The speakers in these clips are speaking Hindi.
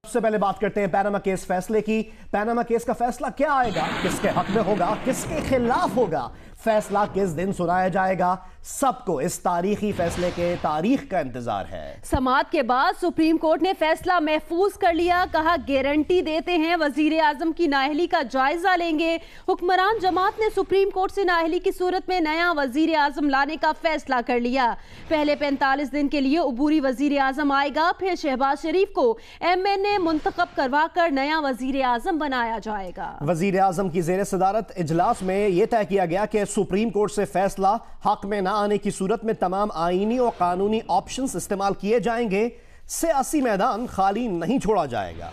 सबसे पहले बात करते हैं पैनामा केस फैसले की। पैनामा केस का फैसला क्या आएगा, किसके हक में होगा, किसके खिलाफ होगा, फैसला किस दिन सुनाया जाएगा, सबको इस तारीखी फैसले के तारीख का इंतजार है। समाअत के बाद सुप्रीम कोर्ट ने फैसला महफूज कर लिया। कहा गारंटी देते हैं वजीर आजम की नाअहली का जायजा लेंगे। हुक्मरान जमात ने सुप्रीम कोर्ट से नाअहली की सूरत में नया वजीर आजम लाने का फैसला कर लिया। पहले 45 दिन के लिए उबूरी वजीर आजम आएगा, फिर शहबाज शरीफ को MNA मुंतखब करवा कर नया वजीर आजम बनाया जाएगा। वजीर आजम की जेर सदारत इजलास में यह तय किया गया कि सुप्रीम कोर्ट से फैसला हक में ना आने की सूरत में तमाम आईनी और कानूनी ऑप्शंस इस्तेमाल किए जाएंगे, सियासी मैदान खाली नहीं छोड़ा जाएगा।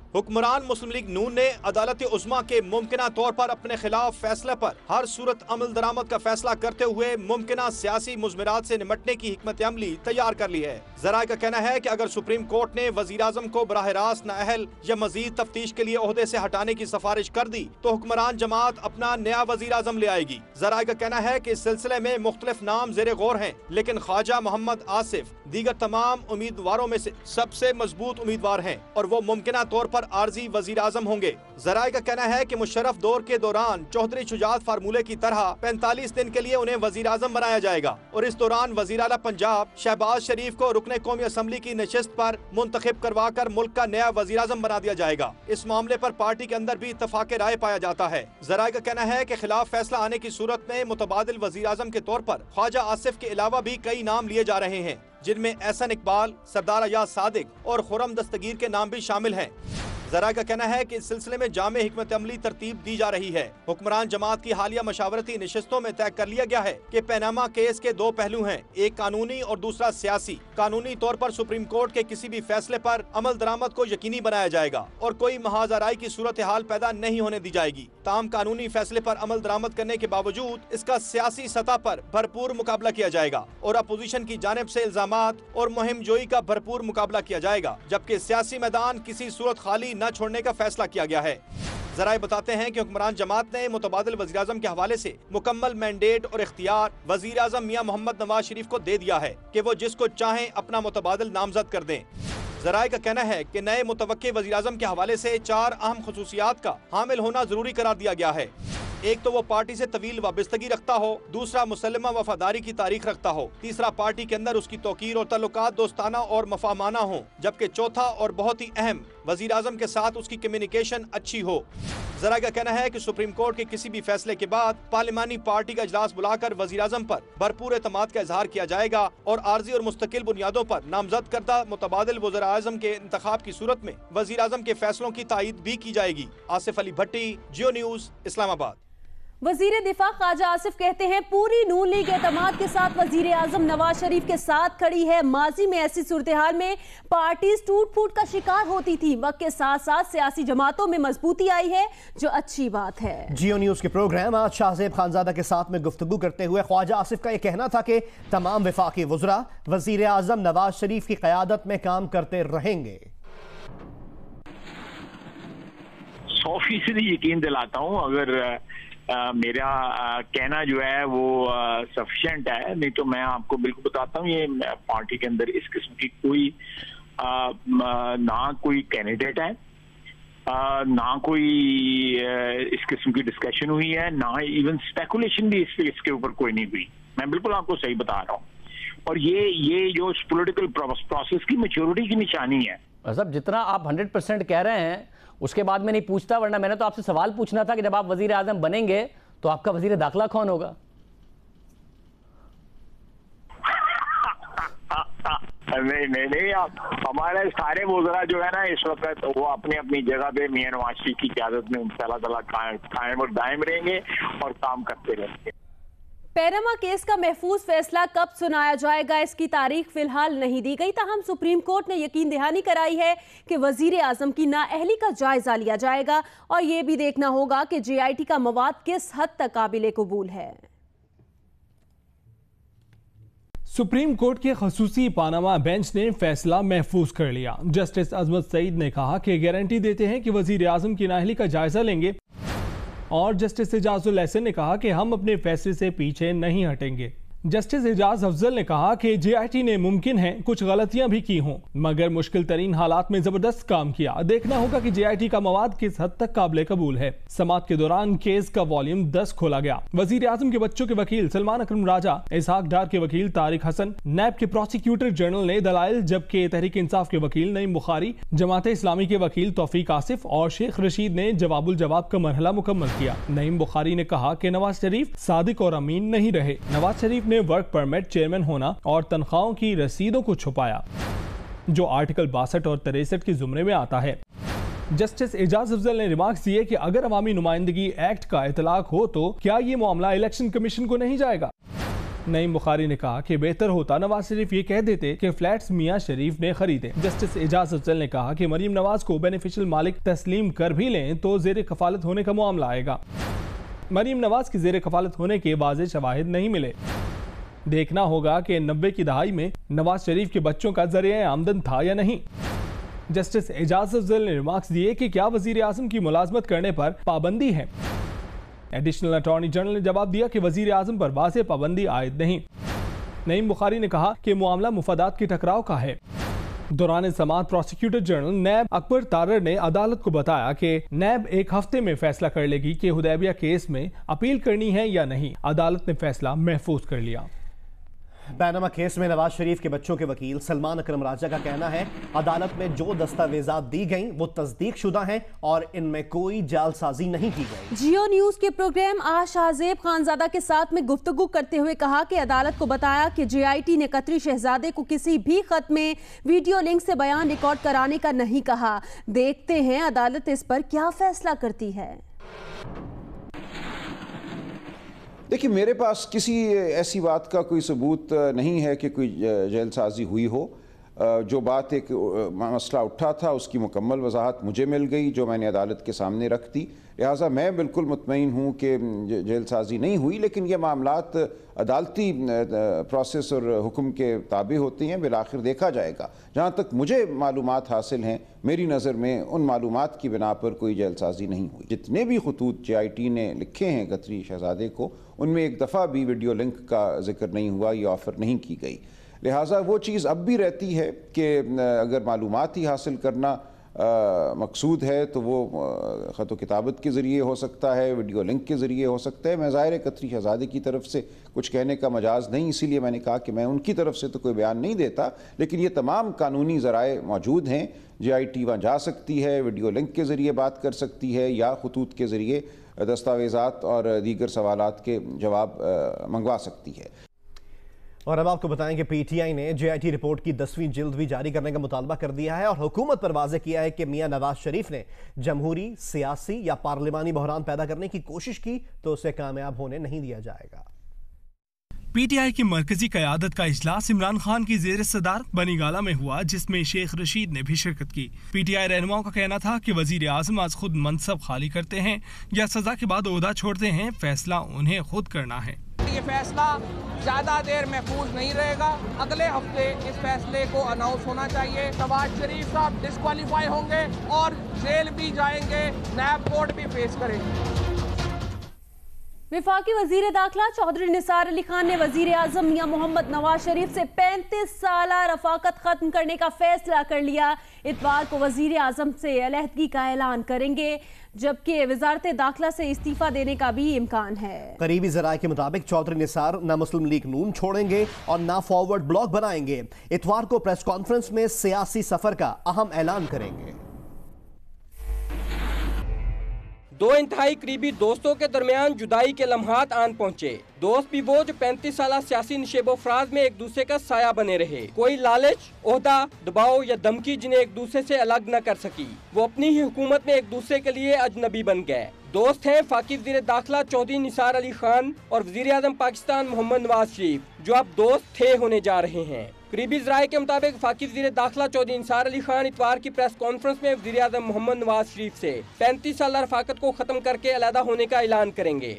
हुक्मरान मुस्लिम लीग नून ने अदालत उज़्मा के मुमकिना तौर पर अपने खिलाफ फैसले पर हर सूरत अमल दरामद का फैसला करते हुए मुमकिना सियासी मुज़मिरात से निमटने की हिकमत अमली तैयार कर ली है। ज़राए का कहना है कि अगर सुप्रीम कोर्ट ने वज़ीर आज़म को बराह रास्त नाअहल या मजीद तफ्तीश के लिए ओहदे से हटाने की सिफारिश कर दी तो हुक्मरान जमात अपना नया वज़ीर आज़म ले आएगी। ज़राए का कहना है कि इस सिलसिले में मुख्तलिफ नाम ज़ेरे गौर हैं, लेकिन ख्वाजा मोहम्मद आसिफ दीगर तमाम उम्मीदवारों में से सबसे मजबूत उम्मीदवार हैं और वो मुमकिना तौर पर आर्जी वजीर आजम होंगे। ज़राए का कहना है कि मुशर्रफ दौर के दौरान चौधरी शुजात फार्मूले की तरह 45 दिन के लिए उन्हें वजीर आजम बनाया जाएगा और इस दौरान वजीर आला पंजाब शहबाज शरीफ को रुकने कौमी असम्बली की नशिस्त पर मुंतखब करवा कर मुल्क का नया वजीर आजम बना दिया जाएगा। इस मामले पर पार्टी के अंदर भी इत्तफाक राय पाया जाता है। ज़राए का कहना है कि खिलाफ फैसला आने की सूरत में मुतबादिल वजीर आजम के तौर पर ख्वाजा आसिफ के अलावा भी कई नाम लिए जा रहे हैं, जिनमें एहसन इकबाल, सरदार अयाज सादिक और खुरम दस्तगीर के नाम भी शामिल हैं। ज़राए का कहना है कि इस सिलसिले में जामे हिकमत अमली तरतीब दी जा रही है। हुक्मरान जमात की हालिया मशावरती नशिस्तों में तय कर लिया गया है कि पैनामा केस के दो पहलू हैं, एक कानूनी और दूसरा सियासी। कानूनी तौर पर सुप्रीम कोर्ट के किसी भी फैसले पर अमल दरामद को यकीनी बनाया जाएगा और कोई महाजराई की सूरत हाल पैदा नहीं होने दी जाएगी। ताम कानूनी फैसले पर अमल दरामद करने के बावजूद इसका सियासी सतह पर भरपूर मुकाबला किया जाएगा और अपोजिशन की जानिब से इल्जामात और मुहिम जोई का भरपूर मुकाबला किया जाएगा, जबकि सियासी मैदान किसी सूरत खाली न छोड़ने का फैसला किया गया है। ज़राए बताते हैं कि हुक्मरान जमात ने मुतबादिल वज़ीर आज़म के हवाले से मुकम्मल मैंडेट और इख्तियार वज़ीर आज़म मियां मोहम्मद नवाज शरीफ को दे दिया है कि वो जिसको चाहें अपना मुतबादिल नामजद कर दें। ज़राए का कहना है कि नए मुतवक्के वज़ीर आज़म के हवाले से 4 अहम खुसूसियात का हामिल होना जरूरी करार दिया गया है। एक तो वो पार्टी से तवील वाबस्तगी रखता हो, दूसरा मुसल्लमा वफादारी की तारीख रखता हो, तीसरा पार्टी के अंदर उसकी तौकीर और ताल्लुकात दोस्ताना और मफामाना हो, जबकि चौथा और बहुत ही अहम वजीर आजम के साथ उसकी कम्युनिकेशन अच्छी हो। ज़राए का कहना है कि सुप्रीम कोर्ट के किसी भी फैसले के बाद पार्लिमानी पार्टी का इजलास बुलाकर वजीर आजम पर भरपूर एतमाद का इजहार किया जाएगा और आर्जी और मुस्तकिल बुनियादों पर नामजद करदा मुतबादिल वज़ीर आज़म के इंतखाब की सूरत में वजीर आजम के फैसलों की तायीद भी की जाएगी। आसिफ अली भट्टी, जियो न्यूज़, इस्लामाबाद। वजीर दिफा ख्वाजा आसिफ कहते हैं पूरी नून लीग एतमाद के साथ वजीर आजम नवाज शरीफ के साथ खड़ी है। माजी में ऐसी सूरत हाल में पार्टी टूट फूट का शिकार होती थी, वक्त के साथ साथ सियासी जमातों में मजबूती आई है, जो अच्छी बात है। जियो न्यूज के प्रोग्राम आज शाहजेब खानजादा के साथ में गुफ्तगू करते हुए ख्वाजा आसिफ का यह कहना था कि तमाम वफाकी वज़रा वजीर आजम नवाज शरीफ की क़यादत में काम करते रहेंगे। 100% यकीन दिलाता हूँ, अगर मेरा कहना जो है वो सफिशिएंट है, नहीं तो मैं आपको बिल्कुल बताता हूँ ये पार्टी के अंदर इस किस्म की कोई ना कोई कैंडिडेट है, ना कोई इस किस्म की डिस्कशन हुई है, ना इवन स्पेकुलेशन भी इसके ऊपर कोई नहीं हुई। मैं बिल्कुल आपको सही बता रहा हूँ और ये जो पॉलिटिकल प्रोसेस की मैच्योरिटी की निशानी है। साहब जितना आप 100% कह रहे हैं उसके बाद मैं नहीं पूछता, वरना मैंने तो आपसे सवाल पूछना था कि जब आप वजीर आजम बनेंगे तो आपका वजीर दाखिला कौन होगा? नहीं आप हमारे सारे वज़रा जो है ना इस वक्त वो अपनी अपनी जगह पे मियां नवाज शरीफ की क़यादत में इंशाअल्लाह ताला कायम और दायम रहेंगे और काम करते रहेंगे। पैनामा केस का महफूज फैसला कब सुनाया जाएगा, इसकी तारीख फिलहाल नहीं दी गई। ताहम सुप्रीम कोर्ट ने यकीन दहानी कराई है कि वजीर आजम की नाअहली का जायजा लिया जाएगा और ये भी देखना होगा कि JIT का मवाद किस हद तक काबिल कबूल है। सुप्रीम कोर्ट के खसूसी पानामा बेंच ने फैसला महफूज कर लिया। जस्टिस अजमत सईद ने कहा कि गारंटी देते हैं कि वजीर आजम की नाअहली का जायजा लेंगे और जस्टिस एजाजुल एहसन ने कहा कि हम अपने फैसले से पीछे नहीं हटेंगे। जस्टिस एजाज अफजल ने कहा कि JIT ने मुमकिन है कुछ गलतियां भी की हों, मगर मुश्किल तरीन हालात में जबरदस्त काम किया। देखना होगा कि JIT का मवाद किस हद तक काबिल कबूल है। समाअत के दौरान केस का वॉल्यूम 10 खोला गया। वजीर आजम के बच्चों के वकील सलमान अकरम राजा, इसहाक डार के वकील तारिक हसन, नैब के प्रोसिक्यूटर जनरल ने दलाइल, जबकि तहरीक इंसाफ के वकील नईम बुखारी, जमात इस्लामी के वकील तौफीक आसिफ और शेख रशीद ने जवाबुल जवाब का मरहला मुकम्मल किया। नईम बुखारी ने कहा कि नवाज शरीफ सादिक और अमीन नहीं रहे। नवाज शरीफ ने वर्क परमिट, चेयरमैन होना और तनख्वाहों की रसीदों को छुपाया, जो आर्टिकल 62 और 63 के जुमरे में आता है। जस्टिस एजाज अफजल ने रिमार्क्स दिए कि अगर अवामी नुमाइंदगी एक्ट का इतलाक हो तो क्या ये मामला इलेक्शन कमीशन को नहीं जाएगा। नईम बुखारी ने कहा कि बेहतर होता नवाज शरीफ ये कह देते कि फ्लैट्स मियां शरीफ ने खरीदे। जस्टिस एजाज अफजल ने कहा कि मरीम नवाज को बेनिफिशियल मालिक तस्लीम कर भी लें तो जेर कफालत होने का मामला आएगा। मरीम नवाज की जेर कफालत होने के वाज़ेह शवाहिद नहीं मिले। देखना होगा कि 90 की दहाई में नवाज शरीफ के बच्चों का जरिए आमदन था या नहीं। जस्टिस एजाज अफजल ने रिमार्क्स दिए कि क्या वजीर आजम की मुलाजमत करने पर पाबंदी है। एडिशनल अटॉर्नी जनरल ने जवाब दिया कि वजीर आजम पर वाज़ेह पाबंदी आयद नहीं। नईम बुखारी ने कहा कि मामला मुफादात के टकराव का है। दौरान समाअत प्रोसिक्यूटर जनरल नैब अकबर तारर ने अदालत को बताया कि नैब एक हफ्ते में फैसला कर लेगी कि हुदैबिया केस में अपील करनी है या नहीं। अदालत ने फैसला महफूज कर लिया। पैनामा केस में नवाज शरीफ के बच्चों के वकील सलमान अकरम राजा का कहना है अदालत में जो दस्तावेजात दी गई वो तस्दीक शुदा हैं और इनमें कोई जालसाजी नहीं की गई। जियो न्यूज के प्रोग्राम आज शाहजेब खानजादा के साथ में गुफ्तगू करते हुए कहा कि अदालत को बताया कि JIT ने कतरी शहजादे को किसी भी खत में वीडियो लिंक से बयान रिकॉर्ड कराने का नहीं कहा। देखते हैं अदालत इस पर क्या फैसला करती है। देखिए, मेरे पास किसी ऐसी बात का कोई सबूत नहीं है कि कोई जेलसाजी हुई हो। जो बात एक मसला उठा था उसकी मुकम्मल वजाहत मुझे मिल गई जो मैंने अदालत के सामने रख दी। लिहाजा मैं बिल्कुल मुतमईन हूँ कि जेलसाजी नहीं हुई, लेकिन ये मामलात अदालती प्रोसेस और हुक्म के ताबे होती हैं। बिलाखिर देखा जाएगा। जहाँ तक मुझे मालूमात हासिल हैं, मेरी नज़र में उन मालूमात की बिना पर कोई जेलसाजी नहीं हुई। जितने भी खतूत JIT ने लिखे हैं कतरी शहजादे को, उनमें एक दफ़ा भी वीडियो लिंक का जिक्र नहीं हुआ, ये ऑफ़र नहीं की गई। लिहाजा वो चीज़ अब भी रहती है कि अगर मालूमात ही हासिल करना मकसूद है तो वो ख़त व किताबत के ज़रिए हो सकता है, वीडियो लिंक के ज़रिए हो सकता है। मैं ज़ाहिर कतरी शहजादे की तरफ से कुछ कहने का मजाज नहीं, इसीलिए मैंने कहा कि मैं उनकी तरफ से तो कोई बयान नहीं देता, लेकिन ये तमाम कानूनी ज़राए मौजूद हैं। JIT वहाँ जा सकती है, वीडियो लिंक के ज़रिए बात कर सकती है या खतूत के ज़रिए दस्तावेज़ात और दीगर सवालात के जवाब मंगवा सकती है। और अब आपको बताएं कि PTI ने JIT रिपोर्ट की 10वीं जिल्द भी जारी करने का मुतालबा कर दिया है और हुकूमत पर वाज़ेह किया है कि मियां नवाज शरीफ ने जमहूरी, सियासी या पार्लिमानी बहरान पैदा करने की कोशिश की तो उसे कामयाब होने नहीं दिया जाएगा। PTI की मरकजी क़यादत का इजलास इमरान खान की ज़ेर सदारत बनीगाला में हुआ, जिसमें शेख रशीद ने भी शिरकत की। PTI रहनुमाओं का कहना था कि वजीर आजम आज खुद मनसब खाली करते हैं या सजा के बाद ओहदा छोड़ते हैं, फैसला उन्हें खुद करना है। ये फैसला ज्यादा देर महफूज नहीं रहेगा। अगले हफ्ते इस फैसले को अनाउंस होना चाहिए। नवाज शरीफ साहब डिस्क्वालीफाई होंगे और जेल भी जाएंगे, नैब कोर्ट भी फेस करेंगे। वफाकी वजीर दाखिला चौधरी निसार अली खान ने वजीर आजम मियां मोहम्मद नवाज शरीफ से 35 साल रफाकत खत्म करने का फैसला कर लिया। इतवार को वजीर आजम से अलहदगी का ऐलान करेंगे, जबकि वजारत दाखिला से इस्तीफा देने का भी इम्कान है। करीबी जराये के मुताबिक चौधरी निसार ना मुस्लिम लीग नून छोड़ेंगे और ना फॉरवर्ड ब्लॉक बनाएंगे। इतवार को प्रेस कॉन्फ्रेंस में सियासी सफर का अहम ऐलान करेंगे। दो इंतहाई करीबी दोस्तों के दरमियान जुदाई के लम्हात आन पहुँचे। दोस्त भी वो जो 35 साल सियासी निशेबो फराज में एक दूसरे का साया बने रहे। कोई लालच, ओहदा, दबाव या धमकी जिन्हें एक दूसरे से अलग न कर सकी। वो अपनी ही हुकूमत में एक दूसरे के लिए अजनबी बन गए। दोस्त हैं फाकी वज़ीर दाखिला चौधरी निसार अली खान और वज़ीर आज़म पाकिस्तान मोहम्मद नवाज शरीफ, जो अब दोस्त थे होने जा रहे हैं। करीबी ज़राए के मुताबिक फाकी वज़ीर दाखिला चौधरी निसार अली खान इतवार की प्रेस कॉन्फ्रेंस में वज़ीर आज़म मोहम्मद नवाज शरीफ से 35 साल रफाकत को खत्म करके अलहदा होने का ऐलान करेंगे।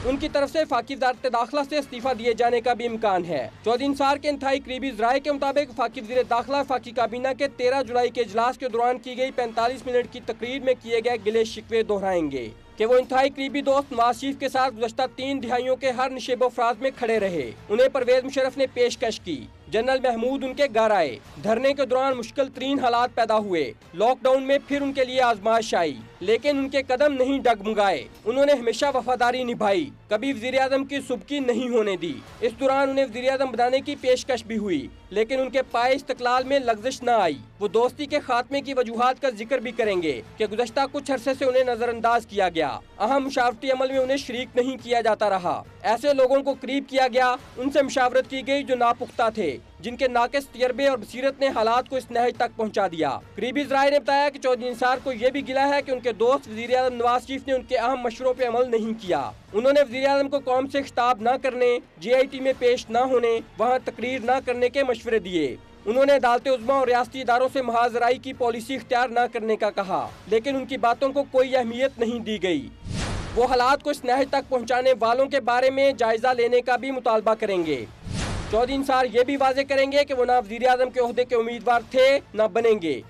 उनकी तरफ से फाकी वज़ारत दाखिला से इस्तीफा दिए जाने का भी इम्कान है। चौधरी निसार के इंतहाई करीबी ज़राए के मुताबिक फाकी वज़ीर दाखिला फाकी काबीना के 13 जुलाई के इजलास के दौरान की गई 45 मिनट की तकरीर में किए गए गिले शिकवे दोहराएंगे। कि वो इंतहाई करीबी दोस्त नवाज शरीफ के साथ गुज़श्ता 3 दिहाइयों के हर निशेबो फराज में खड़े रहे। उन्हें परवेज मुशर्रफ ने पेशकश की। जनरल महमूद उनके घर आए। धरने के दौरान मुश्किल तरीन हालात पैदा हुए। लॉकडाउन में फिर उनके लिए आजमाइश आई, लेकिन उनके कदम नहीं डगमगाए। उन्होंने हमेशा वफादारी निभाई, कभी वज़ीर आज़म की सुबकी नहीं होने दी। इस दौरान उन्हें वज़ीर आज़म बनाने की पेशकश भी हुई, लेकिन उनके पाए इस्तक़लाल में लग़ज़िश न आई। वो दोस्ती के खात्मे की वजूहात का जिक्र भी करेंगे कि गुज़श्ता कुछ अरसे से उन्हें नजरअंदाज किया गया, अहम मुशावरती अमल में उन्हें शरीक नहीं किया जाता रहा। ऐसे लोगों को करीब किया गया, उनसे मुशावरत की गई जो नापुख्ता थे, जिनके नाक़िस तजर्बे और बसीरत ने हालात को इस नहज तक पहुँचा दिया। करीबी ज़राए ने बताया कि चौधरी निसार को यह भी गिला है कि उनके दोस्त वज़ीर आज़म नवाज शरीफ ने उनके अहम मशवरों पे अमल नहीं किया। उन्होंने वज़ीर आज़म को कौम से खिताब न करने, JIT में पेश न होने, वहाँ तकरीर न करने के मशवरे दिए। उन्होंने अदालत उज़्मा और रियासती इदारों से महाजराई की पॉलिसी इख्तियार न करने का कहा, लेकिन उनकी बातों को कोई अहमियत नहीं दी गई। वो हालात को इस नहज तक पहुँचाने वालों के बारे में जायजा लेने का भी मुतालबा करेंगे। चौधरी निसार ये भी वाजे करेंगे कि वो ना वज़ीर आज़म के ओहदे के उम्मीदवार थे न बनेंगे।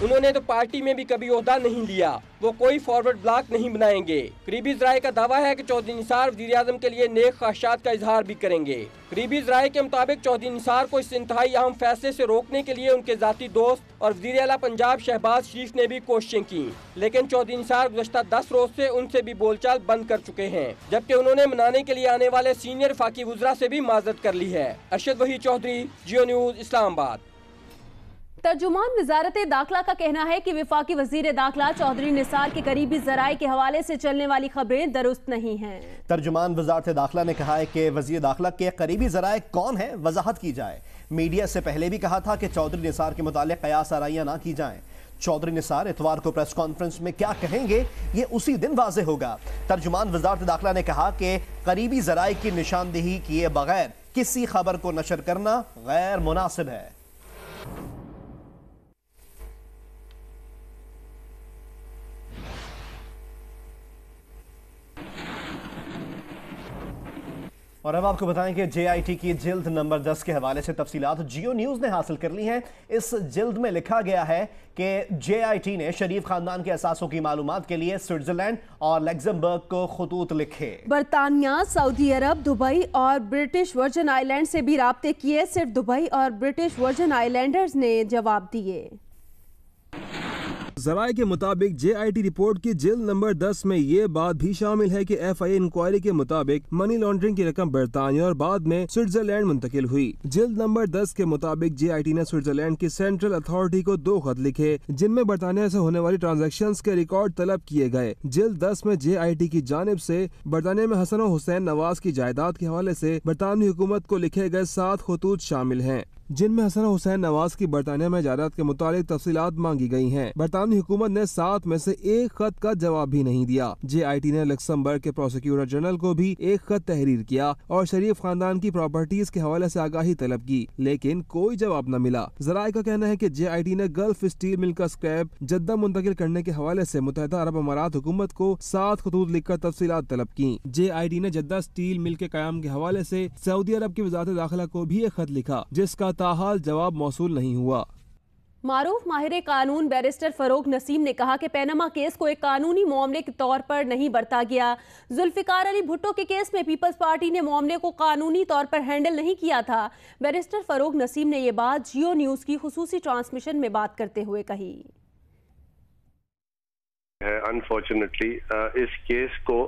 उन्होंने तो पार्टी में भी कभी ओहदा नहीं लिया। वो कोई फॉरवर्ड ब्लॉक नहीं बनाएंगे। करीबी ज़राए का दावा है कि चौधरी निसार वज़ीर आज़म के लिए नेक ख्वाहिशात का इजहार भी करेंगे। करीबी ज़राए के मुताबिक चौधरी निसार को इस इंतहाई अहम फैसले से रोकने के लिए उनके ज़ाती दोस्त और वज़ीर आला पंजाब शहबाज शरीफ ने भी कोशिशें की, लेकिन चौधरी निसार गुज़श्ता 10 रोज से उनसे भी बोलचाल बंद कर चुके हैं, जबकि उन्होंने मनाने के लिए आने वाले सीनियर वफाकी वज़रा से भी माजरत कर ली है। अरशद वही चौधरी, जियो न्यूज़, इस्लामाबाद। तर्जुमान वजारत दाखिला का कहना है कि वफाकी वजीर दाखिला चौधरी निसार के करीबी जराए के हवाले से चलने वाली खबरें दुरुस्त नहीं हैं। तर्जुमान वजारत दाखिला ने कहा है कि वजीर दाखिला के करीबी जराए कौन है, वजाहत की जाए। मीडिया से पहले भी कहा था कि चौधरी निसार के मुतालिक कयास आराइयां ना की जाएं। चौधरी निसार इतवार को प्रेस कॉन्फ्रेंस में क्या कहेंगे ये उसी दिन वाज़ेह होगा। तर्जुमान वजारत दाखिला ने कहा कि करीबी जराए की निशानदेही किए बगैर किसी खबर को नशर करना गैर मुनासिब है। और अब आपको बताएं कि JIT की जिल्द नंबर 10 के हवाले से तफसीलात जियो न्यूज़ ने हासिल कर ली हैं। इस जिल्द में लिखा गया है कि JIT ने शरीफ खानदान के असासों की मालूमात के लिए स्विट्जरलैंड और लग्जमबर्ग को खतूत लिखे। बरतानिया, सऊदी अरब, दुबई और ब्रिटिश वर्जन आइलैंड से भी राब्ते किए, सिर्फ दुबई और ब्रिटिश वर्जन आइलैंडर्स ने जवाब दिए। ज़राए के मुताबिक JIT रिपोर्ट की जिल्द नंबर 10 में ये बात भी शामिल है कि FIA इंक्वायरी के मुताबिक मनी लॉन्ड्रिंग की रकम बरतानिया और बाद में स्विट्जरलैंड मुंतकिल हुई। जिल्द नंबर 10 के मुताबिक JIT ने स्विट्जरलैंड की सेंट्रल अथॉरिटी को 2 खत लिखे, जिनमें बरतानिया से होने वाली ट्रांजैक्शंस के रिकॉर्ड तलब किए गए। जिल्द 10 में JIT की जानिब से बरतानिया में हसन और हुसैन नवाज की जायदाद के हवाले से बरतानवी हुकूमत को लिखे गए 7 खतूत शामिल हैं, जिनमें हसन हुसैन नवाज की बरतानिया में जायदाद के मुतालिक तफसीलात मांगी गई हैं। बरतानवी हुकूमत ने 7 में से 1 खत का जवाब भी नहीं दिया। JIT ने लक्समबर्ग के प्रोसिक्यूटर जनरल को भी 1 खत तहरीर किया और शरीफ खानदान की प्रॉपर्टीज के हवाले से आगाही तलब की, लेकिन कोई जवाब न मिला। ज़राए का कहना है कि JIT ने गल्फ स्टील मिल का स्क्रैप जद्दा मुंतकिल करने के हवाले से मुत्तहिदा अरब अमारात हुकूमत को 7 खतूत लिखकर तफसीलात तलब की। JIT ने जद्दा स्टील मिल के कयाम के हवाले से सऊदी अरब की वजारत दाखिला को भी 1 खत लिखा, जिसका ताहाल जवाब मौसूल नहीं हुआ। मारूफ माहिर कानून बैरिस्टर फरोग नसीम ने कहा कि पैनामा केस को एक कानूनी मामले के तौर पर नहीं बरता गया। जुल्फिकार अली भुट्टो के केस में पीपल्स पार्टी ने मामले को कानूनी तौर पर हैंडल नहीं किया था। बैरिस्टर फरोग नसीम ने ये बात जियो न्यूज़ की खुसूसी ट्रांसमिशन में बात करते हुए कही। अनफॉर्चुनेटली इस केस को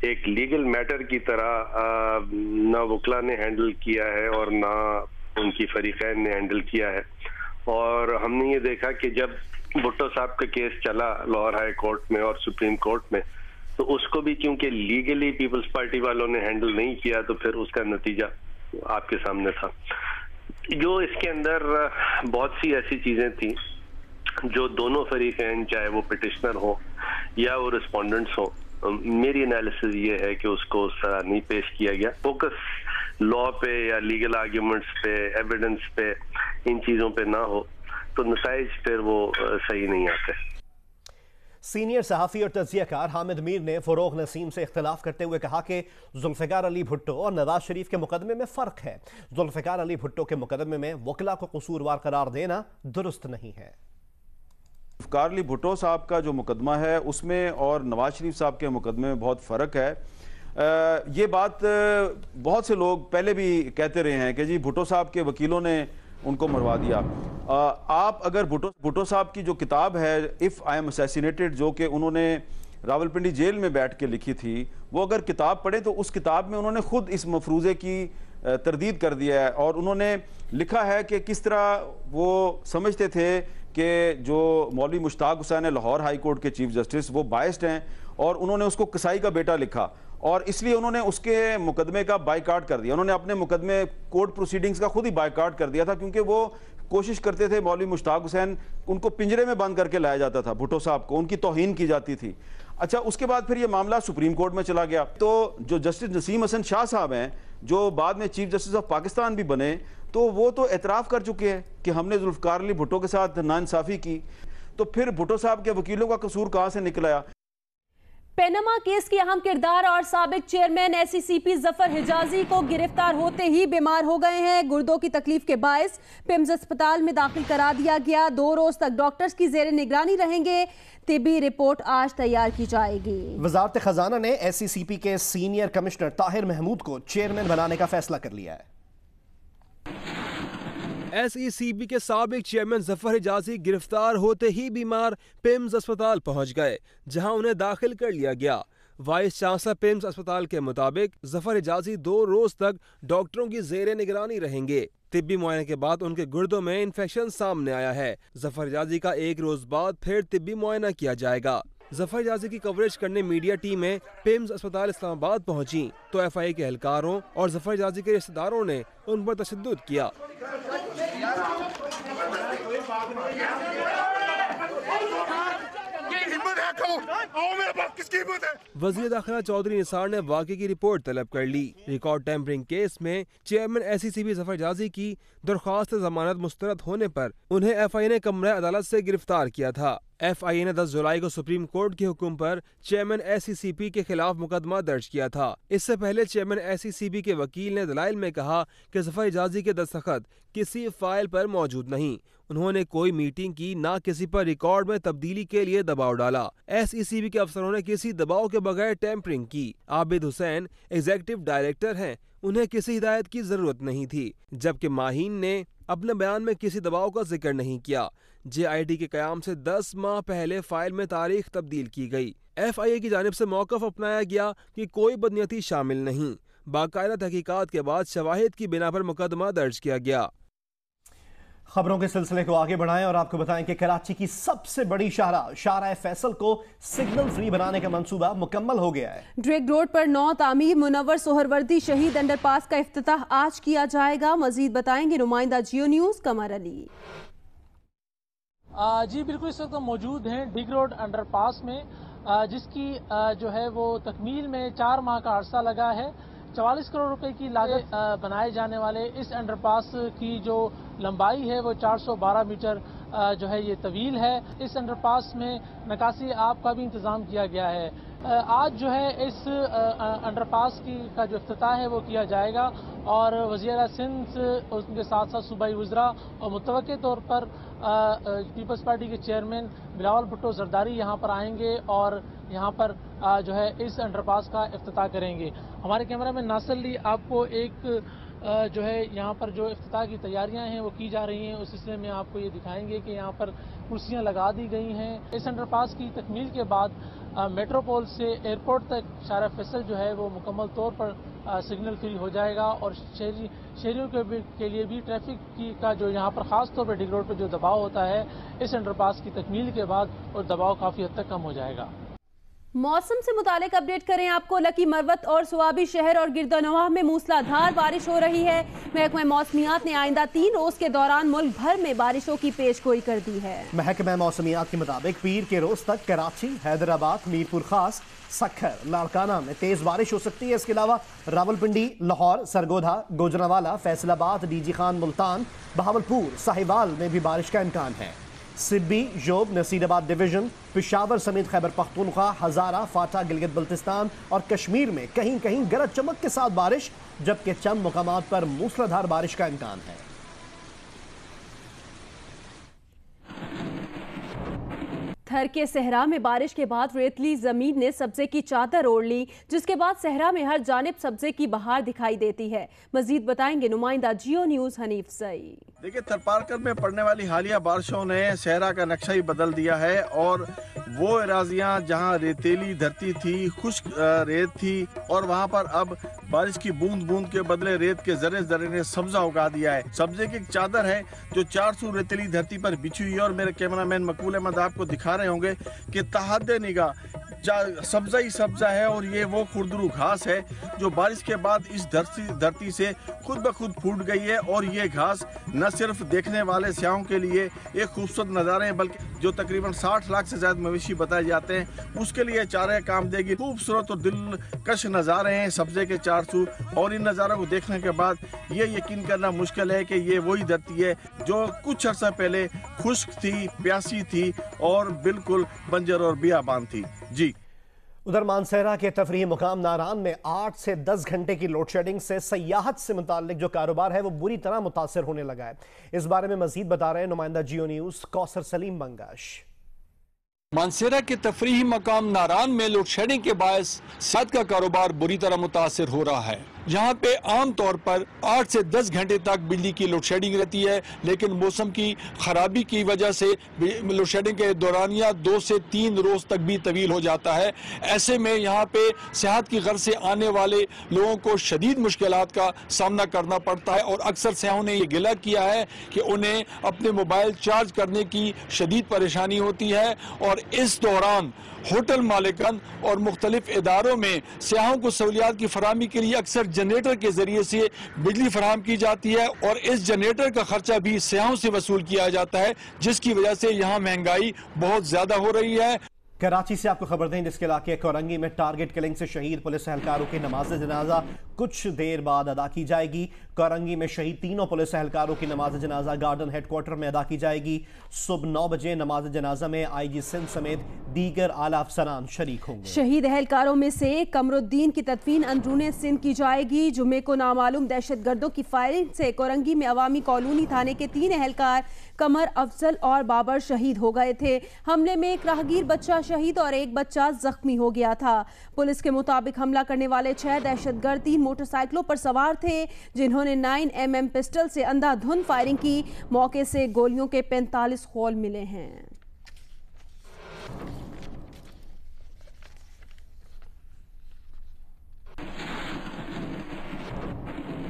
एक लीगल मैटर की तरह ना वकला ने हैंडल किया है और ना उनकी फरीकैन ने हैंडल किया है। और हमने ये देखा कि जब भुट्टो साहब का केस चला लाहौर हाई कोर्ट में और सुप्रीम कोर्ट में, तो उसको भी क्योंकि लीगली पीपल्स पार्टी वालों ने हैंडल नहीं किया, तो फिर उसका नतीजा आपके सामने था। जो इसके अंदर बहुत सी ऐसी चीजें थी जो दोनों फरीकैन, चाहे वो पिटिशनर हो या वो रिस्पोंडेंट्स हो, मेरी एनालिसिस ये है कि उसको उस तरह नहीं पेश किया गया। फोकस लॉ पे या लीगल आर्ग्यूमेंट्स पे, एविडेंस पे, इन चीजों पे ना हो तो नताइज फिर वो सही नहीं आते। सीनियर सहाफ़ी और तज़कियाकार हामिद मीर ने फरोग नसीम से इख्तिलाफ करते हुए कहा कि जुल्फिकार अली भुट्टो और नवाज शरीफ के मुकदमे में फ़र्क है। जुल्फिकार अली भुट्टो के मुकदमे में वकला को कसूरवार करार देना दुरुस्त नहीं है। ज़ुल्फ़िकार अली भुट्टो साहब का जो मुकदमा है उसमें और नवाज शरीफ साहब के मुकदमे में बहुत फ़र्क है। ये बात बहुत से लोग पहले भी कहते रहे हैं कि जी भुट्टो साहब के वकीलों ने उनको मरवा दिया। आप अगर भुट्टो साहब की जो किताब है इफ़ आई एम असैसिनेटेड, जो कि उन्होंने रावलपिंडी जेल में बैठ के लिखी थी, वो अगर किताब पढ़े तो उस किताब में उन्होंने खुद इस मफरूज़े की तरदीद कर दिया है और उन्होंने लिखा है कि किस तरह वो समझते थे कि जो मौलवी मुश्ताक हुसैन है लाहौर हाई कोर्ट के चीफ जस्टिस, वो बायस्ड हैं और उन्होंने उसको कसाई का बेटा लिखा और इसलिए उन्होंने उसके मुकदमे का बाइकाट कर दिया। उन्होंने अपने मुकदमे कोर्ट प्रोसीडिंग्स का खुद ही बाइकाट कर दिया था क्योंकि वो कोशिश करते थे मौलवी मुश्ताक हुसैन, उनको पिंजरे में बंद करके लाया जाता था भुट्टो साहब को, उनकी तौहीन की जाती थी। अच्छा, उसके बाद फिर ये मामला सुप्रीम कोर्ट में चला गया तो जो जस्टिस नसीम हसन शाह साहब हैं जो बाद में चीफ जस्टिस ऑफ पाकिस्तान भी बने, तो वो तो एतराफ़ कर चुके हैं कि हमने ज़ुल्फ़िकार अली भुट्टो के साथ नाइंसाफ़ी की। तो फिर भुट्टो साहब के वकीलों का कसूर कहाँ से निकल आया? पेनमा केस के अहम किरदार और साबिक चेयरमैन एसईसीपी जफर हिजाजी को गिरफ्तार होते ही बीमार हो गए हैं। गुर्दों की तकलीफ के बायस पिम्स अस्पताल में दाखिल करा दिया गया। 2 रोज तक डॉक्टर्स की जेर निगरानी रहेंगे। तिबी रिपोर्ट आज तैयार की जाएगी। वजारत खजाना ने एसईसीपी के सीनियर कमिश्नर ताहिर महमूद को चेयरमैन बनाने का फैसला कर लिया है। एसईसीबी के साबिक चेयरमैन जफर हिजाजी गिरफ्तार होते ही बीमार पिम्स अस्पताल पहुंच गए, जहां उन्हें दाखिल कर लिया गया। वाइस चांसलर पिम्स अस्पताल के मुताबिक जफर हिजाजी 2 रोज तक डॉक्टरों की जेर निगरानी रहेंगे। तिब्बी मुआयने के बाद उनके गुर्दों में इन्फेक्शन सामने आया है। जफर हिजाजी का 1 रोज बाद फिर तिब्बी मुआयना किया जाएगा। जफर हिजाजी की कवरेज करने मीडिया टीमें पिम्स अस्पताल इस्लामाबाद पहुंची तो एफआईए के एहलकारों और जफर हिजाजी के रिश्तेदारों ने उन पर तशद्दुद किया। वज़ीर दाखिला चौधरी निसार ने वाक़े की रिपोर्ट तलब कर ली। रिकॉर्ड टेम्परिंग केस में चेयरमैन एसईसीबी जफर हिजाजी की दरख्वास्त जमानत मुस्तरद होने पर उन्हें एफआईए ने कमरा अदालत से गिरफ्तार किया था। एफआईए ने 10 जुलाई को सुप्रीम कोर्ट के हुक्म पर चेयरमैन एसईसीबी के खिलाफ मुकदमा दर्ज किया था। इससे पहले चेयरमैन एसईसीबी के वकील ने दलाइल में कहा कि जफर हिजाजी के दस्तखत किसी फाइल पर मौजूद नहीं, उन्होंने कोई मीटिंग की, ना किसी पर रिकॉर्ड में तब्दीली के लिए दबाव डाला। एसईसीबी के अफसरों ने किसी दबाव के बगैर टेम्परिंग की। आबिद हुसैन एग्जीक्यूटिव डायरेक्टर हैं, उन्हें किसी हिदायत की जरूरत नहीं थी, जबकि माहीन ने अपने बयान में किसी दबाव का जिक्र नहीं किया। जेआईटी के कयाम से 10 माह पहले फाइल में तारीख तब्दील की गई। एफआईए की जानिब से मौक़िफ़ अपनाया गया कि कोई बदनीयती शामिल नहीं। बाकायदा तहकीकात के बाद शवाहिद की बिना पर मुकदमा दर्ज किया गया। खबरों के सिलसिले को आगे बढ़ाएं और आपको बताएं कि कराची की सबसे बड़ी शाहराह फैसल को सिग्नल फ्री बनाने का मंसूबा मुकम्मल हो गया है। ड्रेक रोड पर 9 तामीर मुनव्वर सोहरवर्दी शहीद अंडरपास का इफ्तिताह आज किया जाएगा। मजीद बताएंगे नुमाइंदा जियो न्यूज़ कमर अली। जी बिल्कुल, इस वक्त हम मौजूद हैं डिग रोड अंडरपास में, जिसकी जो है वो तकमील में 4 माह का अरसा लगा है। 44 करोड़ रुपए की लागत बनाए जाने वाले इस अंडरपास की जो लंबाई है वो 412 मीटर जो है ये तवील है। इस अंडरपास में निकासी आब का भी इंतज़ाम किया गया है। आज जो है इस अंडरपास का जो इफ्तिताह है वो किया जाएगा और वज़ीर सिंध उनके साथ साथ सूबाई वज़रा और मुतवक्के तौर पर पीपल्स पार्टी के चेयरमैन बिलावल भुट्टो जरदारी यहाँ पर आएंगे और यहाँ पर जो है इस अंडरपास का इफ्तिताह करेंगे। हमारे कैमरामैन नासिर अली आपको एक जो है यहाँ पर जो इफ्तिताह की तैयारियां हैं वो की जा रही हैं, उस सिलसिले में आपको ये दिखाएंगे कि यहाँ पर कुर्सियाँ लगा दी गई हैं। इस अंडरपास की तकमील के बाद मेट्रोपोल से एयरपोर्ट तक शाहराह फैसल जो है वो मुकम्मल तौर पर सिग्नल फ्री हो जाएगा और शहरियों के लिए भी ट्रैफिक का जो यहाँ पर ख़ास तौर पर डिग रोड पर जो दबाव होता है इस अंडरपास की तकमील के बाद और दबाव काफ़ी हद तक कम हो जाएगा। मौसम से मुतालिक अपडेट करें आपको। लकी मरवत और सुआबी शहर और गिरदोनवाह में मूसलाधार बारिश हो रही है। महकमा मौसमियात ने आइंदा 3 रोज के दौरान मुल्क भर में बारिशों की पेशगोई कर दी है। महकमा मौसमियात के मुताबिक पीर के रोज तक कराची, हैदराबाद, मीरपुर खास, सक्खर, लाड़काना में तेज बारिश हो सकती है। इसके अलावा रावलपिंडी, लाहौर, सरगोधा, गोजरावाला, फैसलाबाद, डीजी खान, मुल्तान, बहावलपुर, साहिवाल में भी बारिश का इम्कान है। सिब्बी, जोब, नसीराबाद डिवीजन, पेशावर समेत खैबर पख्तूनख्वा, हजारा, फाटा, गिलगित बल्तिस्तान और कश्मीर में कहीं कहीं गरज चमक के साथ बारिश, जबकि चंद मुकामात पर मूसलाधार बारिश का इम्कान है। थर के सहरा में बारिश के बाद रेतली जमीन ने सब्जे की चादर ओढ़ ली, जिसके बाद सहरा में हर जानिब सब्जे की बहार दिखाई देती है। मजीद बताएंगे नुमाइंदा जियो न्यूज हनीफ सई। देखिए, थरपारकर में पड़ने वाली हालिया बारिशों ने सहरा का नक्शा ही बदल दिया है और वो एराजियां जहां रेतीली धरती थी, खुश्क रेत थी, और वहां पर अब बारिश की बूंद बूंद के बदले रेत के जरे जरे ने सब्जा उगा दिया है। सब्जे की एक चादर है जो 400 रेतीली धरती पर बिछी हुई है और मेरे कैमरामैन मकबूल अहमद आपको दिखा रहे होंगे कि तहद्दे निगाह सब्जा ही सब्जा है। और ये वो खुरदरू घास है जो बारिश के बाद इस धरती से खुद ब खुद फूट गई है। और ये घास न सिर्फ देखने वाले सयाहों के लिए एक खूबसूरत नज़ारे हैं, बल्कि जो तकरीबन 60 लाख से ज्यादा मवेशी बताए जाते हैं उसके लिए चारे काम देगी। खूबसूरत और दिलकश नज़ारे हैं सब्जे के 400, और इन नज़ारों को देखने के बाद ये यकीन करना मुश्किल है कि ये वही धरती है जो कुछ अर्सा पहले खुश्क थी, प्यासी थी और बिल्कुल बंजर और बियाबान थी। जी, उधर मानसहरा के तफरीही मुकाम नारान में 8 से 10 घंटे की लोड शेडिंग से सयाहत से मुताल्लिक जो कारोबार है वो बुरी तरह मुतासर होने लगा है। इस बारे में मजीद बता रहे हैं नुमाइंदा जियो न्यूज कौसर सलीम बंगाश। मानसहरा के तफरीही मकाम नारान में लोड शेडिंग के बायस सेहत का कारोबार बुरी तरह मुतासर हो रहा है। यहाँ पे आम तौर पर 8 से 10 घंटे तक बिजली की लोड शेडिंग रहती है, लेकिन मौसम की खराबी की वजह से लोड शेडिंग के दौरानिया 2 से 3 रोज तक भी तवील हो जाता है। ऐसे में यहाँ पे सेहत की गर्ज से आने वाले लोगों को शदीद मुश्किलात का सामना करना पड़ता है। और अक्सर सयाहों ने ये गिला किया है कि उन्हें अपने मोबाइल चार्ज करने की शदीद परेशानी होती है। और इस दौरान होटल मालिकान और मुख्तलिफ इदारों में सयाहों को सहूलियात की फराहमी के लिए अक्सर जनरेटर के जरिए से बिजली फराहम की जाती है और इस जनरेटर का खर्चा भी सयाहों से वसूल किया जाता है, जिसकी वजह से यहाँ महंगाई बहुत ज्यादा हो रही है। कराची से आपको खबर दें, जिसके इलाके कोरंगी में टारगेट किलिंग से शहीद पुलिस एहलकारों की नमाज जनाजा कुछ देर बाद अदा की जाएगी। कोरंगी में शहीद तीनों पुलिस एहलकारों की नमाज जनाजा गार्डन हेडक्वार्टर में अदा की जाएगी। सुबह 9 बजे नमाज जनाजा में IG सिंध समेत दीगर आला अफसरान शरीक होंगे। शहीद एहलकारों में से कमरुद्दीन की तदफीन अंदरूने सिंध की जाएगी। जुम्मे को नामालूम दहशतगर्दों की फायरिंग से कोरंगी में अवामी कॉलोनी थाने के 3 एहलकार कमर, अफजल और बाबर शहीद हो गए थे। हमले में एक राहगीर बच्चा शहीद और एक बच्चा जख्मी हो गया था। पुलिस के मुताबिक हमला करने वाले 6 दहशतगर्द 3 मोटरसाइकिलों पर सवार थे, जिन्होंने 9mm पिस्टल से अंधाधुंध फायरिंग की। मौके से गोलियों के 45 खोल मिले हैं।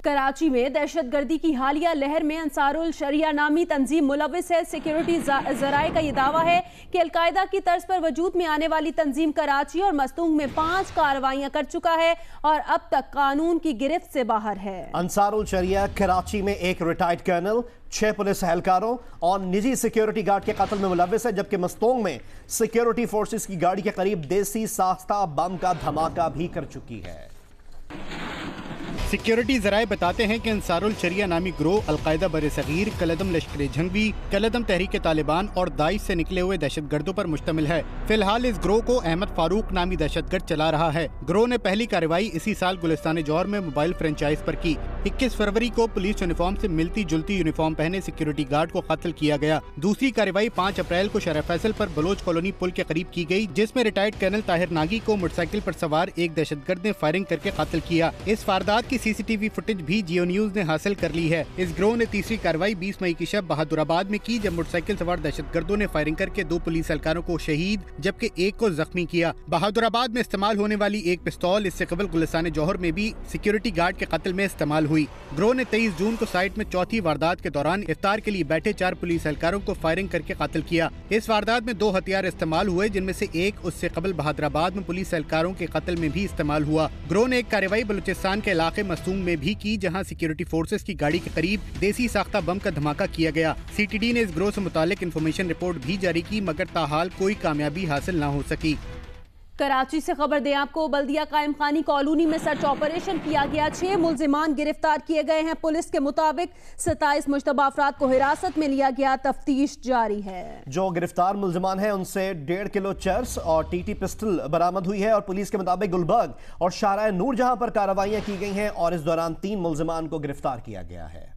कराची में दहशतगर्दी की हालिया लहर में अंसारुल शरिया नामी तंजीम मुलविस है। सिक्योरिटी जराए का यह दावा है कि अलकायदा की तर्ज पर वजूद में आने वाली तंजीम कराची और मस्तूंग में 5 कार्रवाइयां कर चुका है और अब तक कानून की गिरफ्त से बाहर है। अंसारुल शरिया कराची में एक रिटायर्ड कर्नल, 6 पुलिस एहलकारों और निजी सिक्योरिटी गार्ड के कत्ल में मुलविस है, जबकि मस्तूंग में सिक्योरिटी फोर्सेस की गाड़ी के करीब देसी साख्ता बम का धमाका भी कर चुकी है। सिक्योरिटी जराए बताते हैं कि अंसारुल शरिया नामी ग्रोह अलकायदा बरसगीर, कलदम लश्कर जंगी, कलदम तहरीक तालिबान और दाइश से निकले हुए दहशतगर्दों पर मुश्तमिल है। फिलहाल इस ग्रोह को अहमद फारूक नामी दहशतगर्द चला रहा है। ग्रोह ने पहली कार्रवाई इसी साल गुलिस्तान जौहर में मोबाइल फ्रेंचाइज पर की। 21 फरवरी को पुलिस यूनिफॉर्म से मिलती जुलती यूनिफॉर्म पहने सिक्योरिटी गार्ड को कत्ल किया गया। दूसरी कार्रवाई 5 अप्रैल को शरफ फैसल पर बलोच कॉलोनी पुल के करीब की गई, जिसमें रिटायर्ड कर्नल ताहिर नागी को मोटरसाइकिल पर सवार एक दहशतगर्द ने फायरिंग करके कत्ल किया। इस वारदात की CCTV फुटेज भी जियो न्यूज ने हासिल कर ली है। इस ग्रोह ने तीसरी कार्रवाई 20 मई की शब बहादुराबाद में की, जब मोटरसाइकिल सवार दहशतगर्दों ने फायरिंग करके 2 पुलिस एहलकारों को शहीद जबकि एक को जख्मी किया। बहादुराबाद में इस्तेमाल होने वाली एक पिस्तौल इससे कबल गुलिस्तान जौहर में भी सिक्योरिटी गार्ड के कत्ल में इस्तेमाल हुई। ग्रोह ने 23 जून को साइट में चौथी वारदात के दौरान इफ्तार के लिए बैठे 4 पुलिस एहलकारों को फायरिंग करके कत्ल किया। इस वारदात में 2 हथियार इस्तेमाल हुए, जिनमें से एक उससे कबल बहादुराबाद में पुलिस एहलकारों के कत्ल में भी इस्तेमाल हुआ। ग्रोह ने एक कार्रवाई बलूचिस्तान के इलाके मसूंग में भी की, जहां सिक्योरिटी फोर्सेस की गाड़ी के करीब देसी साख्ता बम का धमाका किया गया। CTD ने इस ग्रोह से मुतालिक इन्फॉर्मेशन रिपोर्ट भी जारी की, मगर ताहाल कोई कामयाबी हासिल न हो सकी। कराची से खबर दें आपको, बल्दिया कायम खानी कॉलोनी में सर्च ऑपरेशन किया गया। 6 मुल्जिमान गिरफ्तार किए गए हैं। पुलिस के मुताबिक 27 मुश्तबा अफराद को हिरासत में लिया गया। तफ्तीश जारी है। जो गिरफ्तार मुल्जिमान हैं उनसे 1.5 किलो चर्स और TT पिस्टल बरामद हुई है और पुलिस के मुताबिक गुलबर्ग और शाहराह नूर जहां पर कार्रवाइयां की गई हैं और इस दौरान 3 मुल्जिमान को गिरफ्तार किया गया है।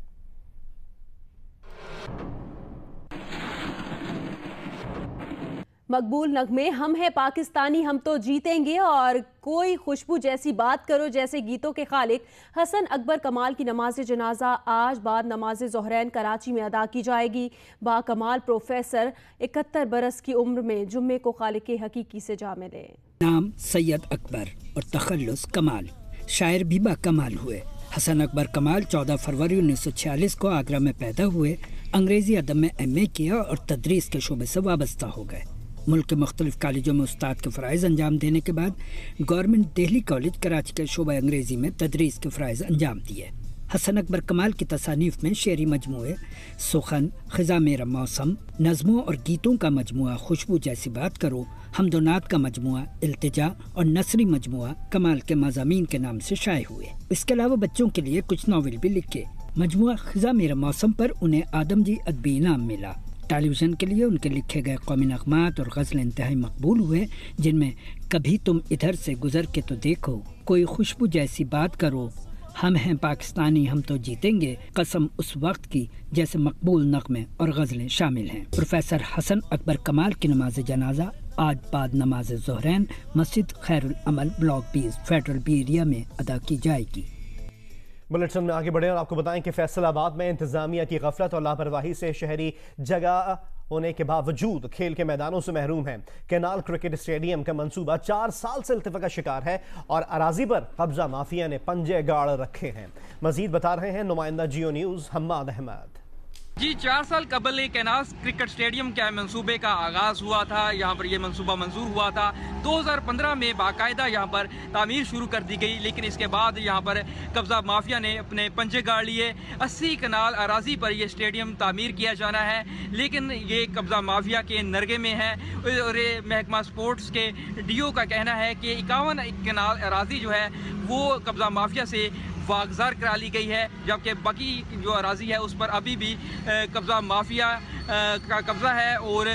मकबूल नगमे हम हैं पाकिस्तानी हम तो जीतेंगे और कोई खुशबू जैसी बात करो जैसे गीतों के खालिक हसन अकबर कमाल की नमाज जनाजा आज बाद नमाज ज़ोहरैन कराची में अदा की जाएगी। बाकमाल प्रोफेसर 71 बरस की उम्र में जुम्मे को खालिक हकीकी से जा मिले। नाम सैयद अकबर और तखल्लुस कमाल, शायर भी बाकमाल हुए। हसन अकबर कमाल 14 फरवरी 1946 को आगरा में पैदा हुए। अंग्रेज़ी अदब में MA किया और तदरीस के शोबे से वाबस्ता हो गए। मुल्क के मुख्तलिफ कॉलेजों में उस्ताद के फ़राइज़ अंजाम देने के बाद गवर्नमेंट दिल्ली कॉलेज कराची के शोबा अंग्रेज़ी में तदरीस के फ़राइज़ अंजाम दिए। हसन अकबर कमाल की तसानीफ़ में शेरी मजमूए सुखन, ख़िज़ा मेरा मौसम, नज़मों और गीतों का मजमुआ खुशबू जैसी बात करो, हमदोनात का मजमुआ इल्तिजा और नसरी मजमुआ कमाल के मज़ामीन के नाम से शाये हुए। इसके अलावा बच्चों के लिए कुछ नावल भी लिखे। मजमुआ ख़िज़ा मेरा मौसम पर उन्हें आदमजी अदबी इनाम मिला। टेलीविज़न के लिए उनके लिखे गए कौमी नग़मात और गज़ल इंतहाई मकबूल हुए, जिनमें कभी तुम इधर से गुज़र के तो देखो, कोई खुशबू जैसी बात करो, हम हैं पाकिस्तानी हम तो जीतेंगे, कसम उस वक्त की जैसे मकबूल नग़मे और गज़लें शामिल हैं। प्रोफेसर हसन अकबर कमाल की नमाज जनाजा आज बाद नमाज ज़ोहरैन मस्जिद खैरुल अमल ब्लॉक 20 फेडरल बी एरिया में अदा की जाएगी। बुलेटिन में आगे बढ़े और आपको बताएं कि फैसलाबाद में इंतजामिया की गफलत और लापरवाही से शहरी जगह होने के बावजूद खेल के मैदानों से महरूम है। कैनाल क्रिकेट स्टेडियम का मंसूबा 4 साल से इल्तिफा का शिकार है और अराजी पर कब्जा माफिया ने पंजे गाड़ रखे हैं। मजीद बता रहे हैं नुमाइंदा जियो न्यूज हम्माद अहमद। जी 4 साल कबल कैनाल क्रिकेट स्टेडियम के मंसूबे का आगाज़ हुआ था। यहाँ पर ये मंसूबा मंजूर हुआ था। 2015 में बाकायदा यहाँ पर तामीर शुरू कर दी गई, लेकिन इसके बाद यहाँ पर कब्जा माफिया ने अपने पंजे गाड़ लिए। 80 कनाल अराजी पर यह स्टेडियम तामीर किया जाना है, लेकिन ये कब्जा माफिया के नरगे में है। और महकमा स्पोर्ट्स के DO का कहना है कि 51 कनाल अराजी जो है वो कब्जा माफिया से वागजार करा ली गई है, जबकि बाकी जो अराजी है उस पर अभी भी कब्जा माफिया का कब्जा है। और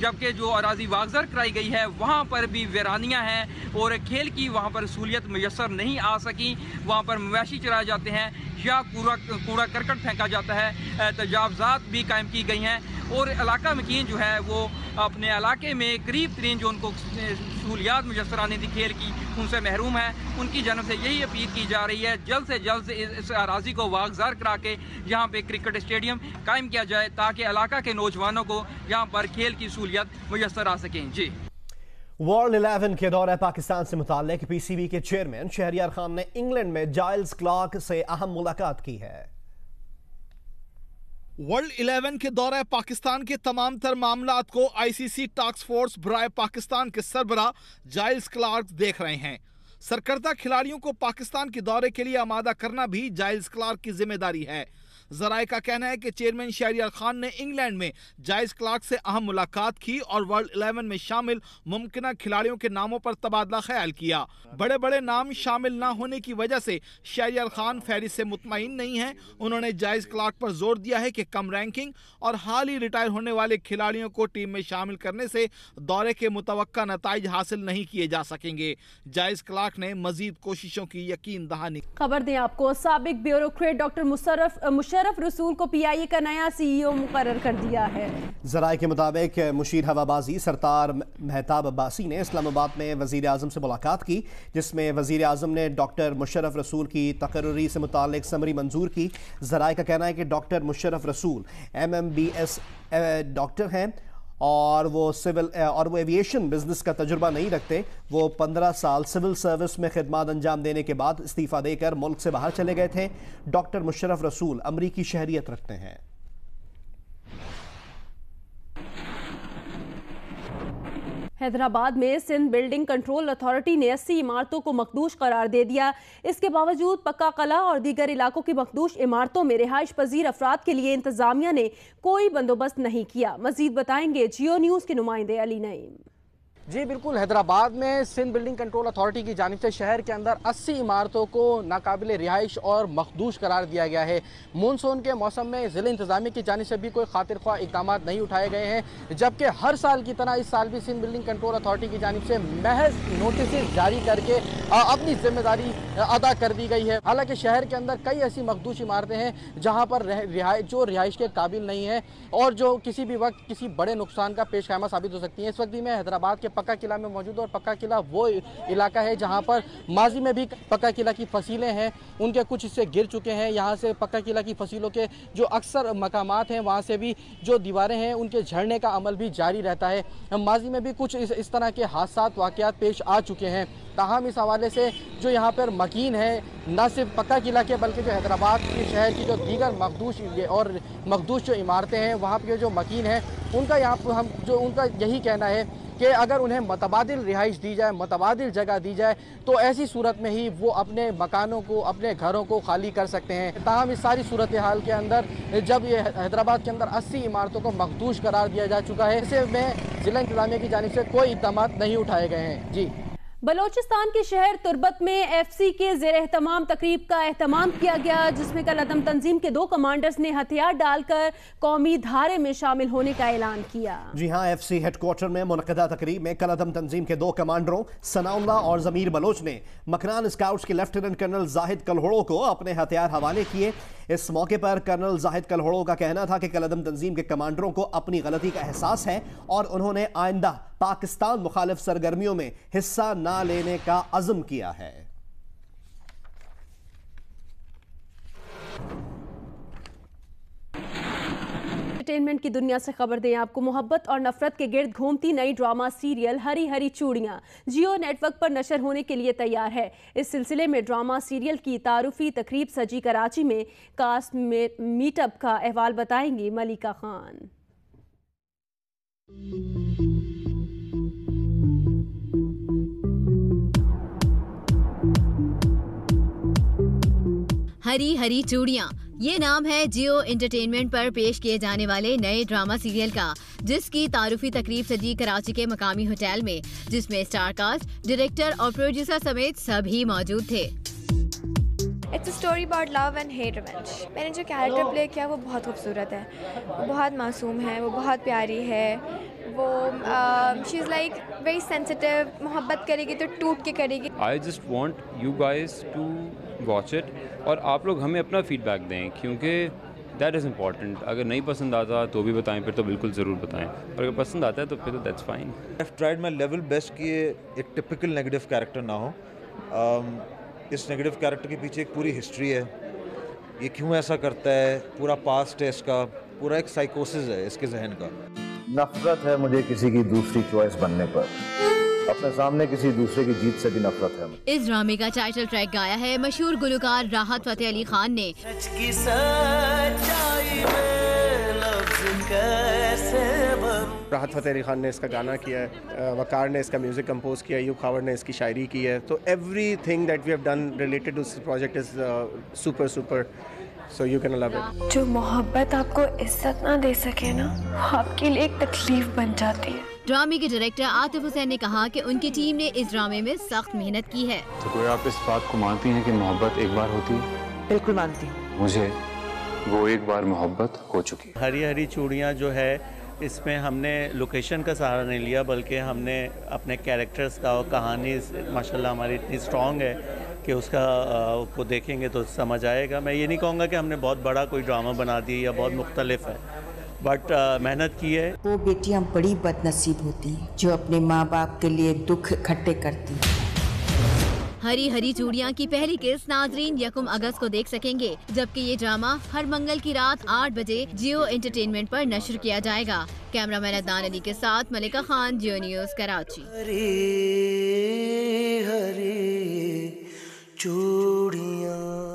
जबकि जो अराजी वागजार कराई गई है वहाँ पर भी वीरानियाँ हैं और खेल की वहाँ पर सहूलियत मैसर नहीं आ सकी। वहाँ पर मवेशी चराए जाते हैं या कूड़ा करकट फेंका जाता है। तजावज़ात भी कायम की गई हैं और इलाका मकीन जो है वो अपने इलाके में करीब तरीन जो उनको सहूलियात मुयसर आने थी खेल की, उनसे महरूम है। उनकी जानब से यही अपील की जा रही है जल्द से जल्द इस अराजी को वागजार करा के यहाँ पे क्रिकेट स्टेडियम कायम किया जाए, ताकि इलाका के नौजवानों को यहाँ पर खेल की सहूलियत मुयसर आ सकें। जी वर्ल्ड 11 के दौरे पाकिस्तान से मुताल्लिक PCB के चेयरमैन शहरियार खान ने इंग्लैंड में जाइल्स क्लार्क से अहम मुलाकात की है। वर्ल्ड 11 के दौरे पाकिस्तान के तमाम तर मामलात को ICC टास्क फोर्स बराए पाकिस्तान के सरबरा जाइल्स क्लार्क देख रहे हैं। सरकर्दा खिलाड़ियों को पाकिस्तान के दौरे के लिए आमादा करना भी जाइल्स क्लार्क की जिम्मेदारी है। जराए का कहना है कि चेयरमैन शहरियार खान ने इंग्लैंड में जाइल्स क्लार्क से अहम मुलाकात की और वर्ल्ड 11 में शामिल मुमकिन खिलाड़ियों के नामों पर तबादला ख्याल किया। बड़े बड़े नाम शामिल न होने की वजह से शहरियार खान फहरिस्त से मुतमईन नहीं है। उन्होंने जाइल्स क्लार्क पर जोर दिया है कि कम रैंकिंग और हाल ही रिटायर होने वाले खिलाड़ियों को टीम में शामिल करने से दौरे के मुतवक्का नताइज हासिल नहीं किए जा सकेंगे। जाइल्स क्लार्क ने मजीद कोशिशों की यकीन दहानी। खबर दें आपको, साबिक ब्यूरोक्रेट डॉक्टर मुशर्रफ रसूल को PIA का नया CEO मुकर्रर कर दिया है। जराए के मुताबिक मुशीर हवाबाजी सरतार मेहताब अब्बासी ने इस्लामाबाद में वजीर आजम से मुलाकात की, जिसमें वजीर आजम ने डॉक्टर मुशर्रफ रसूल की तकर्री से मुतालिक समरी मंजूर की। जराए का कहना है कि डॉक्टर मुशर्रफ रसूल MMBS डॉक्टर हैं और वो एविएशन बिजनेस का तजुर्बा नहीं रखते। वो 15 साल सिविल सर्विस में खिदमत अंजाम देने के बाद इस्तीफा देकर मुल्क से बाहर चले गए थे। डॉक्टर मुशर्रफ रसूल अमरीकी शहरियत रखते हैं। हैदराबाद में सिंध बिल्डिंग कंट्रोल अथॉरिटी ने 80 इमारतों को मखदूश करार दे दिया। इसके बावजूद पक्का कला और दीगर इलाकों की मखदूश इमारतों में रिहाइश पजीर अफराद के लिए इंतजामिया ने कोई बंदोबस्त नहीं किया। मजीद बताएंगे जियो न्यूज के नुमाइंदे अली नईम। जी बिल्कुल, हैदराबाद में सिंध बिल्डिंग कंट्रोल अथॉरिटी की जानिब से शहर के अंदर 80 इमारतों को नाकाबिल रिहाइश और मखदूश करार दिया गया है। मानसून के मौसम में ज़िला इंतज़ामिया की जानिब से भी कोई खातिर ख्वाह इक़दाम नहीं उठाए गए हैं, जबकि हर साल की तरह इस साल भी सिंध बिल्डिंग कंट्रोल अथॉरिटी की जानिब से महज नोटिस जारी करके अपनी जिम्मेदारी अदा कर दी गई है। हालांकि शहर के अंदर कई ऐसी मखदूश इमारतें हैं जहाँ पर जो रिहाइश के काबिल नहीं है और जो किसी भी वक्त किसी बड़े नुकसान का पेश खैमा साबित हो सकती है। इस वक्त भी मैं हैदराबाद के पक्का किला में मौजूद, और पक्का किला वो इलाका है जहां पर माजी में भी पक्का किला की फसीलें हैं, उनके कुछ हिस्से गिर चुके हैं। यहां से पक्का किला की फसीलों के जो अक्सर मकामात हैं वहां से भी जो दीवारें हैं उनके झड़ने का अमल भी जारी रहता है। माजी में भी कुछ इस तरह के हादसात वाक़यात पेश आ चुके हैं। ताहम इस हवाले से जो यहाँ पर मकीन है न सिर्फ पक्का किला के बल्कि जो हैदराबाद के शहर की जो दीगर मखदूश जो इमारतें हैं वहाँ के जो मकीन हैं उनका यहाँ पर उनका यही कहना है कि अगर उन्हें मतबादिल रिहाइश दी जाए, मतबादिल जगह दी जाए, तो ऐसी सूरत में ही वो अपने मकानों को, अपने घरों को खाली कर सकते हैं। ताहम इस सारी सूरत हाल के अंदर जब ये हैदराबाद के अंदर 80 इमारतों को मखदूश करार दिया जा चुका है, ऐसे में जिला इंतज़ामिया की जानिब से कोई इक़दाम नहीं उठाए गए हैं। जी, बलोचिस्तान के शहर तुर्बत में एफसी के ज़ेर एहतमाम तकरीब का एहतमाम किया गया, जिसमें कल अदम तंजीम के 2 कमांडर्स ने हथियार डालकर कौमी धारे में शामिल होने का ऐलान किया। जी हां, एफसी हेडक्वार्टर में मुनक़दा तकरीब में कल अदम तंजीम के 2 कमांडरों सनाउल्लाह और ज़मीर बलोच ने मकरान स्काउट्स के लेफ्टिनेंट कर्नल जाहिद कलहोड़ो को अपने हथियार हवाले किए। इस मौके पर कर्नल जाहिद कलहोड़ो का कहना था कि कल अदम तंजीम के कमांडरों को अपनी गलती का एहसास है और उन्होंने आइंदा पाकिस्तान मुखालिफ सरगर्मियों में हिस्सा ना लेने का अज़्म किया है। एंटरटेनमेंट की दुनिया से खबर दें आपको। मोहब्बत और नफरत के गिर्द घूमती नई ड्रामा सीरियल हरी हरी चूड़ियां जियो नेटवर्क पर नशर होने के लिए तैयार है। इस सिलसिले में ड्रामा सीरियल की तारुफी तकरीब सजी कराची में कास्ट मीटअप का अहवाल बताएंगी मलिका खान। हरी हरी चूड़ियां, ये नाम है जियो एंटरटेनमेंट पर पेश किए जाने वाले नए ड्रामा सीरियल का, जिसकी तारुफी तकरीब सजी कराची के मकामी होटल में, जिसमें स्टार कास्ट, डायरेक्टर और प्रोड्यूसर समेत सभी मौजूद थे। It's a story about love and hate revenge. मैंने जो कैरेक्टर प्ले किया वो बहुत खूबसूरत है, वो बहुत मासूम है, वो बहुत प्यारी है, वो she is like very sensitive, मोहब्बत करेगी तो टूट के करेगी। I just want you guys to watch it और आप लोग हमें अपना फीडबैक दें, क्योंकि दैट इज़ इम्पॉर्टेंट। अगर नहीं पसंद आता तो भी बताएं, फिर तो बिल्कुल ज़रूर बताएं, और अगर पसंद आता है तो फिर तो that's fine. I have tried my level best कि ये एक टिपिकल नेगेटिव कैरेक्टर ना हो। इस नेगेटिव कैरेक्टर के पीछे एक पूरी हिस्ट्री है, ये क्यों ऐसा करता है, पूरा पास्ट है इसका, पूरा एक साइकोसिस है इसके जहन का। नफरत है मुझे किसी की दूसरी चॉइस बनने पर, अपने सामने किसी दूसरे की जीत से भी नफरत है। इस ड्रामे का टाइटल ट्रैक गाया है मशहूर गुलकार राहत फतेह अली खान ने। राहत फतेह अली खान ने इसका गाना किया है, वकार ने इसका म्यूजिक कंपोज किया, यूब खावर ने इसकी शायरी की है। तो everything that we have done related to this project is super super, so you can love it. जो मोहब्बत आपको इज्जत ना दे सके ना, वो आपके लिए एक तकलीफ बन जाती है। ड्रामे के डायरेक्टर आतिफ हुसैन ने कहा कि उनकी टीम ने इस ड्रामे में सख्त मेहनत की है। तो कोई आप इस बात को मानती हैं कि मोहब्बत एक बार होती है? बिल्कुल मानती हूँ। मुझे वो एक बार मोहब्बत हो चुकी है। हरी हरी चूड़ियाँ जो है, इसमें हमने लोकेशन का सहारा नहीं लिया, बल्कि हमने अपने कैरेक्टर्स का और कहानी माशाल्लाह हमारी इतनी स्ट्रॉन्ग है कि उसका को देखेंगे तो समझ आएगा। मैं ये नहीं कहूँगा कि हमने बहुत बड़ा कोई ड्रामा बना दिया या बहुत मुख्तलिफ है, बट मेहनत की है। वो बेटियां बड़ी बदनसीब होती हैं जो अपने माँ बाप के लिए दुख इकट्ठे करती हैं। हरी हरी चूड़ियां की पहली किस्त नाजरीन 1 अगस्त को देख सकेंगे, जबकि ये ड्रामा हर मंगल की रात 8 बजे जियो एंटरटेनमेंट पर नशर किया जाएगा। कैमरामैन अदनान अली के साथ मलिका खान, जियो न्यूज़, कराची। हरी हरी चूड़ियां।